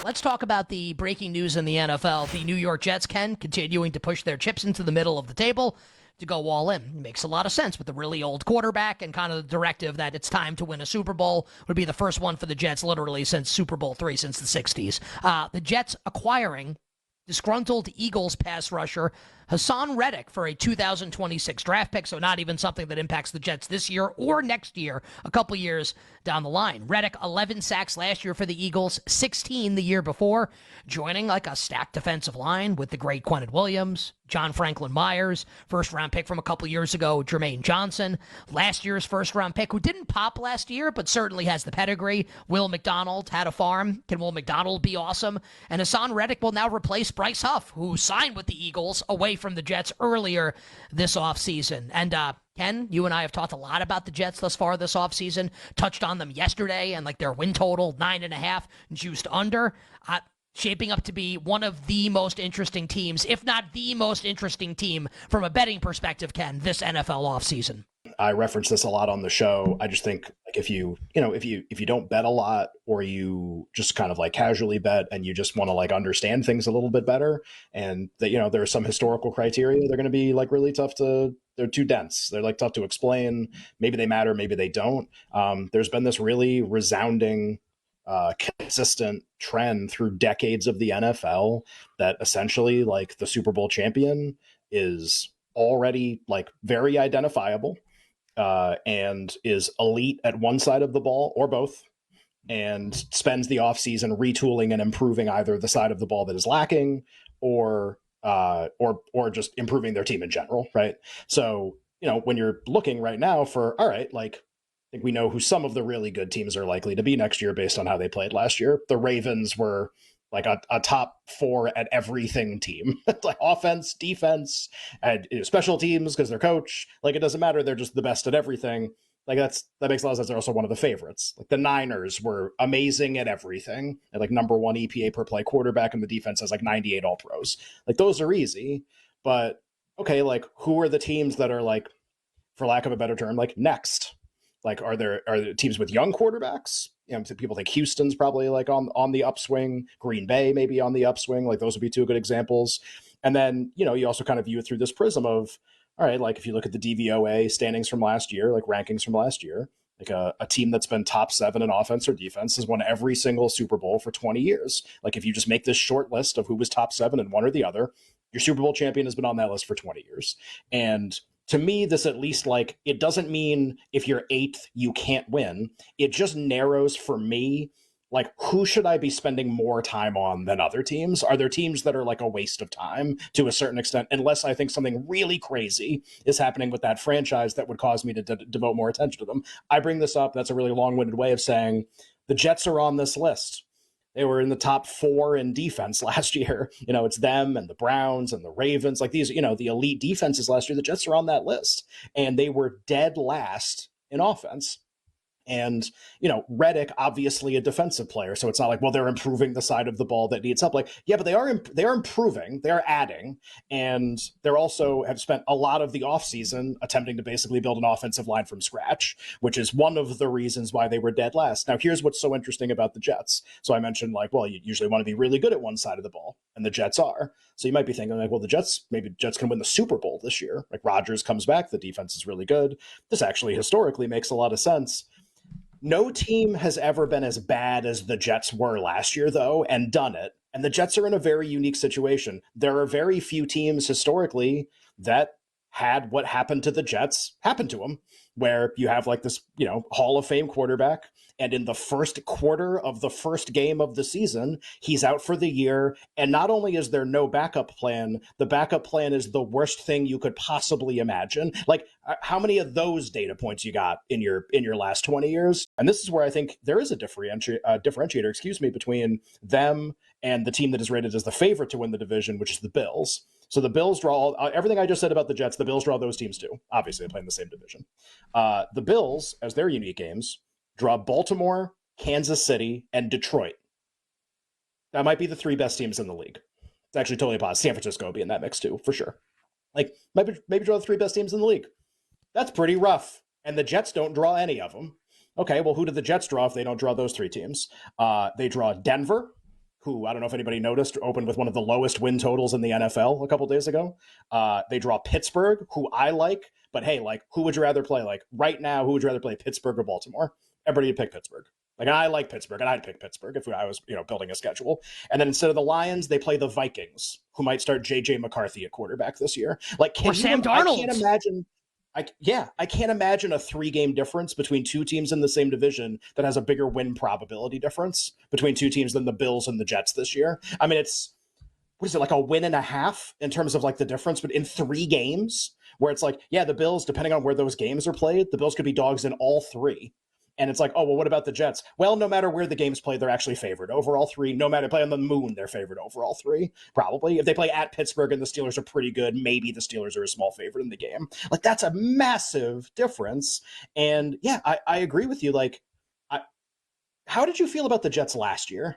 Let's talk about the breaking news in the NFL. The New York Jets continuing to push their chips into the middle of the table to go all in. It makes a lot of sense with the really old quarterback and kind of the directive that it's time to win a Super Bowl. Would be the first one for the Jets literally since Super Bowl III, since the 60s. The Jets acquiring disgruntled Eagles pass rusher Haason Reddick for a 2026 draft pick, so not even something that impacts the Jets this year or next year, a couple years down the line. Reddick, 11 sacks last year for the Eagles, 16 the year before, joining like a stacked defensive line with the great Quentin Williams, John Franklin Myers, first-round pick from a couple years ago, Jermaine Johnson, last year's first-round pick, who didn't pop last year, but certainly has the pedigree. Will McDonald had a farm. Can Will McDonald be awesome? And Haason Reddick will now replace Bryce Huff, who signed with the Eagles away from the Jets earlier this offseason. And Ken, you and I have talked a lot about the Jets thus far this offseason, touched on them yesterday, and like their win total, 9.5, juiced under. Shaping up to be one of the most interesting teams, if not the most interesting team from a betting perspective, Ken, this NFL offseason. I reference this a lot on the show. I just think like if you don't bet a lot, or you just kind of like casually bet and you just want to like understand things a little bit better, and that, there are some historical criteria, they're going to be like really tough they're too dense. They're like tough to explain. Maybe they matter, maybe they don't. There's been this really resounding consistent trend through decades of the NFL that essentially like the Super Bowl champion is already like very identifiable and is elite at one side of the ball or both, and spends the offseason retooling and improving either the side of the ball that is lacking or just improving their team in general, right? So, when you're looking right now for, all right, like I think we know who some of the really good teams are likely to be next year based on how they played last year. The Ravens were like a top 4 at everything team, like offense, defense, and special teams because their coach, like it doesn't matter. They're just the best at everything. Like that makes a lot of sense. They're also one of the favorites. Like the Niners were amazing at everything. And like number 1 EPA per play quarterback, and the defense has like 98 all pros. Like those are easy, but okay. Like who are the teams that are like, for lack of a better term, like next? Like, are there teams with young quarterbacks? People think Houston's probably like on the upswing. Green Bay maybe on the upswing. Like those would be 2 good examples. And then, you also kind of view it through this prism of, all right, like if you look at the DVOA standings from last year, like rankings from last year, like a team that's been top 7 in offense or defense has won every single Super Bowl for 20 years. Like if you just make this short list of who was top 7 in one or the other, your Super Bowl champion has been on that list for 20 years. And to me, this at least like, it doesn't mean if you're 8th, you can't win. It just narrows for me, like who should I be spending more time on than other teams? Are there teams that are like a waste of time to a certain extent, unless I think something really crazy is happening with that franchise that would cause me to devote more attention to them? I bring this up. That's a really long-winded way of saying the Jets are on this list. They were in the top 4 in defense last year. It's them and the Browns and the Ravens, like these, the elite defenses last year. The Jets are on that list, and they were dead last in offense. And, Reddick, obviously a defensive player. So it's not like, well, they're improving the side of the ball that needs help. Like, yeah, but they are improving, they're adding, and they're also have spent a lot of the offseason attempting to basically build an offensive line from scratch, which is one of the reasons why they were dead last. Now, here's what's so interesting about the Jets. So I mentioned like, well, you usually want to be really good at one side of the ball, and the Jets are. So you might be thinking like, well, maybe Jets can win the Super Bowl this year. Like Rodgers comes back, the defense is really good. This actually historically makes a lot of sense. No team has ever been as bad as the Jets were last year, though, and done it. And the Jets are in a very unique situation. There are very few teams historically that had what happened to the Jets happen to them, where you have like this, Hall of Fame quarterback, and in the first quarter of the first game of the season, he's out for the year. And not only is there no backup plan, the backup plan is the worst thing you could possibly imagine. Like, how many of those data points you got in your last 20 years? And this is where I think there is a differentiator, between them and the team that is rated as the favorite to win the division, which is the Bills. So the Bills draw everything I just said about the Jets. The Bills draw those teams too. Obviously, they play in the same division. The Bills, as their unique games, draw Baltimore, Kansas City, and Detroit. That might be the 3 best teams in the league. It's actually totally possible. San Francisco will be in that mix too, for sure. Like maybe draw the 3 best teams in the league. That's pretty rough. And the Jets don't draw any of them. Okay, well, who do the Jets draw if they don't draw those 3 teams? They draw Denver, who I don't know if anybody noticed, opened with one of the lowest win totals in the NFL a couple days ago. They draw Pittsburgh, who I like, but hey, like, who would you rather play? Like, right now, who would you rather play, Pittsburgh or Baltimore? Everybody would pick Pittsburgh. Like, I like Pittsburgh, and I'd pick Pittsburgh if I was, building a schedule. And then instead of the Lions, they play the Vikings, who might start J.J. McCarthy at quarterback this year. Like, or Sam Darnold. I can't imagine. I can't imagine a 3-game difference between two teams in the same division that has a bigger win probability difference between two teams than the Bills and the Jets this year. I mean, it's, what is it, like a win and a half in terms of like the difference, but in 3 games where it's like, yeah, the Bills, depending on where those games are played, the Bills could be dogs in all 3. And it's like, oh, well, what about the Jets? Well, no matter where the games play, they're actually favored over all 3. No matter play on the moon, they're favored over all 3. Probably. If they play at Pittsburgh and the Steelers are pretty good, maybe the Steelers are a small favorite in the game. Like, that's a massive difference. And yeah, I agree with you. Like, how did you feel about the Jets last year?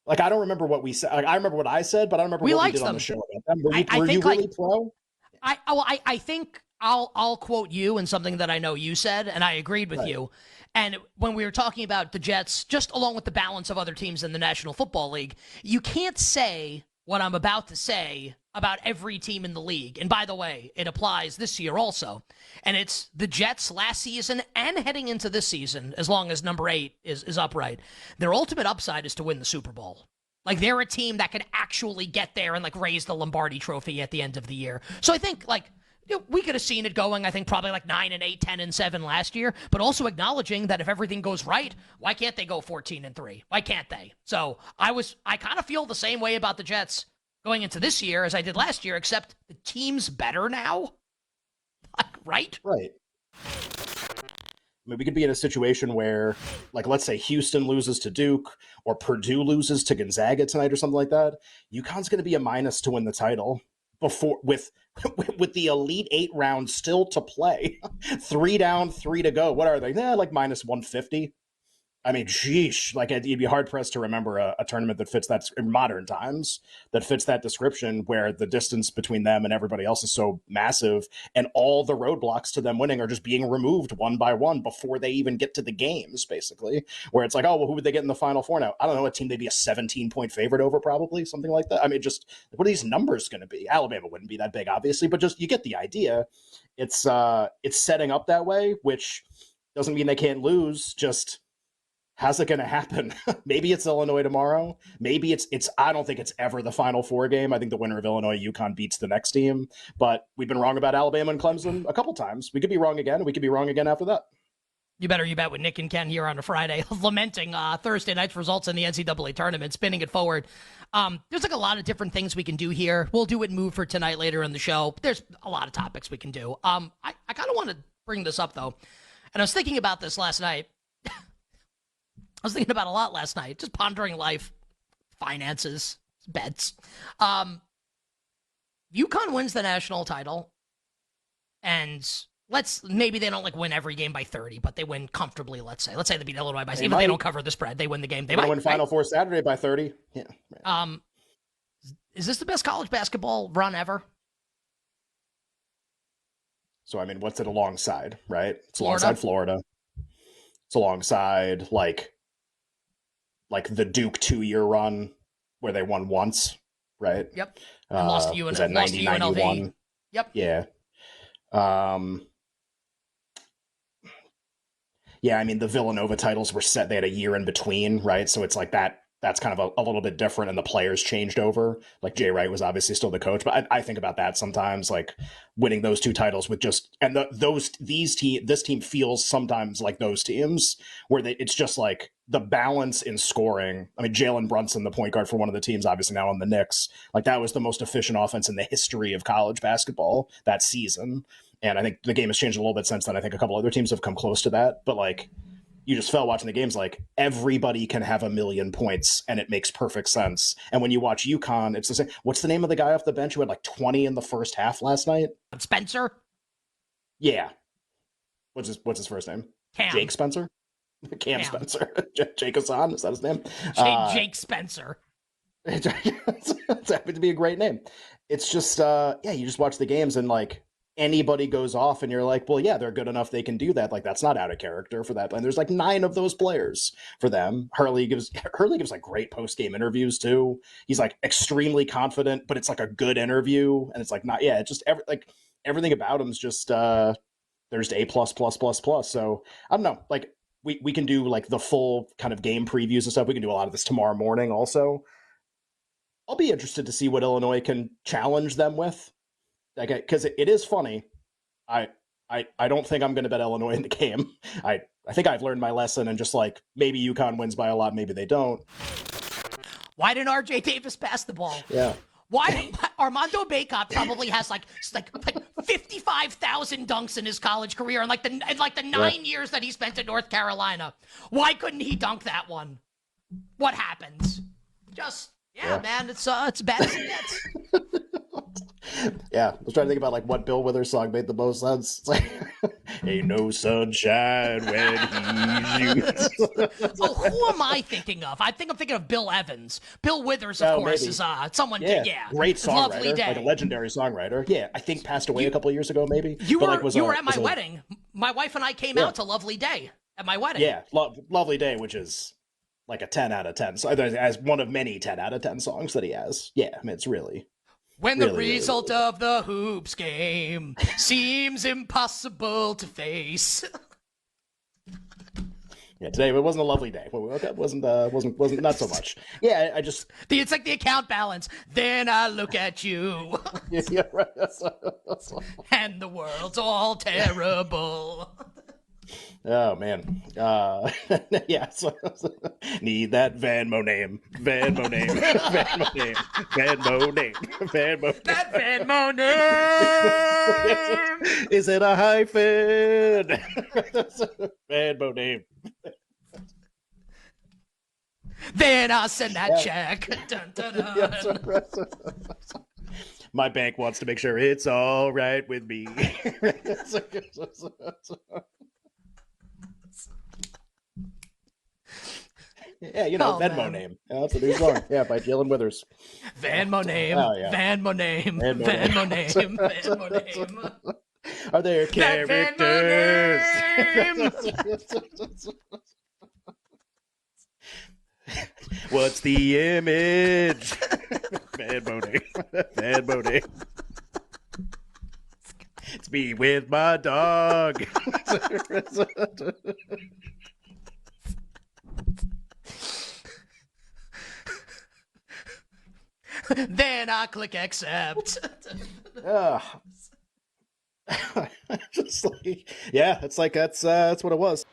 Like, I don't remember what we said. Like, I remember what I said, but I don't remember what we did on the show about them. Were you really pro? I think I'll quote you in something that I know you said, and I agreed with you. And when we were talking about the Jets, just along with the balance of other teams in the National Football League, you can't say what I'm about to say about every team in the league. And by the way, it applies this year also. And it's the Jets last season and heading into this season, as long as number 8 is upright. Their ultimate upside is to win the Super Bowl. Like, they're a team that could actually get there and, like, raise the Lombardi trophy at the end of the year. So I think, like, we could have seen it going, I think, probably like 9-8, 10-7 last year, but also acknowledging that if everything goes right, why can't they go 14-3? Why can't they? So I kind of feel the same way about the Jets going into this year as I did last year, except the team's better now. Right? Right. I mean, we could be in a situation where, like, let's say Houston loses to Duke or Purdue loses to Gonzaga tonight or something like that. UConn's going to be a minus to win the title before with the Elite 8 round still to play. 3 down, 3 to go. What are they? Like minus 150. I mean, sheesh, like, you'd be hard-pressed to remember a tournament that fits that, in modern times, that fits that description, where the distance between them and everybody else is so massive, and all the roadblocks to them winning are just being removed one by one before they even get to the games, basically, where it's like, oh, well, who would they get in the Final Four now? I don't know, a team they'd be a 17-point favorite over, probably, something like that. I mean, just, what are these numbers going to be? Alabama wouldn't be that big, obviously, but just, you get the idea. It's setting up that way, which doesn't mean they can't lose, just... how's it going to happen? Maybe it's Illinois tomorrow. Maybe it's. I don't think it's ever the Final Four game. I think the winner of Illinois UConn beats the next team. But we've been wrong about Alabama and Clemson a couple times. We could be wrong again. We could be wrong again after that. You bet with Nick and Ken here on a Friday, lamenting Thursday night's results in the NCAA tournament, spinning it forward. There's like a lot of different things we can do here. We'll do it move for tonight later in the show. There's a lot of topics we can do. I kind of want to bring this up though, and I was thinking about this last night. I was thinking about a lot last night, just pondering life, finances, bets. UConn wins the national title, and maybe they don't like win every game by 30, but they win comfortably. Let's say they beat Illinois by 30. Even if they don't cover the spread, they win the game. They might win Final Four Saturday by 30. Yeah. Is this the best college basketball run ever? So I mean, what's it alongside? Right? It's alongside Florida. It's alongside like the Duke 2-year run where they won once, right? Yep. And lost to UNLV. 90-91. Yep. Yeah. Yeah, I mean, the Villanova titles were set. They had a year in between, right? So it's like that's kind of a little bit different, and the players changed over. Like, Jay Wright was obviously still the coach, but I think about that sometimes, like winning those 2 titles with just, and this team feels sometimes like those teams where it's just like the balance in scoring. I mean, Jalen Brunson, the point guard for one of the teams, obviously now on the Knicks, like that was the most efficient offense in the history of college basketball that season. And I think the game has changed a little bit since then. I think a couple other teams have come close to that, but like, you just felt watching the games like everybody can have 1,000,000 points and it makes perfect sense. And when you watch UConn, it's the same. What's the name of the guy off the bench who had like 20 in the first half last night? Spencer? Yeah. What's his first name? Cam. Jake Spencer? Cam Spencer. Jake Haason, is that his name? Jake Spencer. It's happened to be a great name. It's just, you just watch the games and like, anybody goes off and you're like, well, yeah, they're good enough, they can do that. Like, that's not out of character for that. And there's like 9 of those players for them. Hurley gives like great post-game interviews too. He's like extremely confident, but it's like a good interview. And it's like, not, yeah, it's just everything about him's just there's A plus plus plus plus. So I don't know, like we can do like the full kind of game previews and stuff. We can do a lot of this tomorrow morning also. I'll be interested to see what Illinois can challenge them with. Like, because it is funny. I don't think I'm going to bet Illinois in the game. I think I've learned my lesson, and just like maybe UConn wins by a lot, maybe they don't. Why didn't RJ Davis pass the ball? Yeah. Why Armando Bacot probably has like 55,000 dunks in his college career in like the 9 years that he spent in North Carolina. Why couldn't he dunk that one? What happens? Just man, it's bad as it gets. Yeah, I was trying to think about like what Bill Withers song made the most sense. It's like, ain't no sunshine when he shoots. Oh, who am I thinking of? I think I'm thinking of Bill Evans. Bill Withers, of course, maybe. Is someone. Yeah, great songwriter, Lovely Day. like a legendary songwriter. Yeah, I think passed away a couple of years ago, maybe. You were at my wedding. My wife and I came out to Lovely Day at my wedding. Yeah, Lovely Day, which is like a 10 out of 10. So as one of many 10 out of 10 songs that he has. Yeah, I mean, it's really. When the result of the hoops game seems impossible to face. Yeah, today it wasn't a lovely day. It wasn't not so much. Yeah, I just it's like the account balance. Then I look at you. Yeah, right. And the world's all terrible. Oh man, yeah. So, need that Venmo name, Venmo name, Venmo name, Venmo name, Venmo name. That Venmo name. Is it a hyphen? Venmo name. Then I'll send that check. Dun, dun, dun. My bank wants to make sure it's all right with me. Yeah, Venmo name. Yeah, that's a new song. Yeah, by Jalen Withers. Venmo name. Oh, yeah. Venmo name. Venmo name. Venmo name. Are there characters? What's the image? Venmo name. Venmo name. It's me with my dog. Then I click accept. Just like, yeah, it's like that's what it was.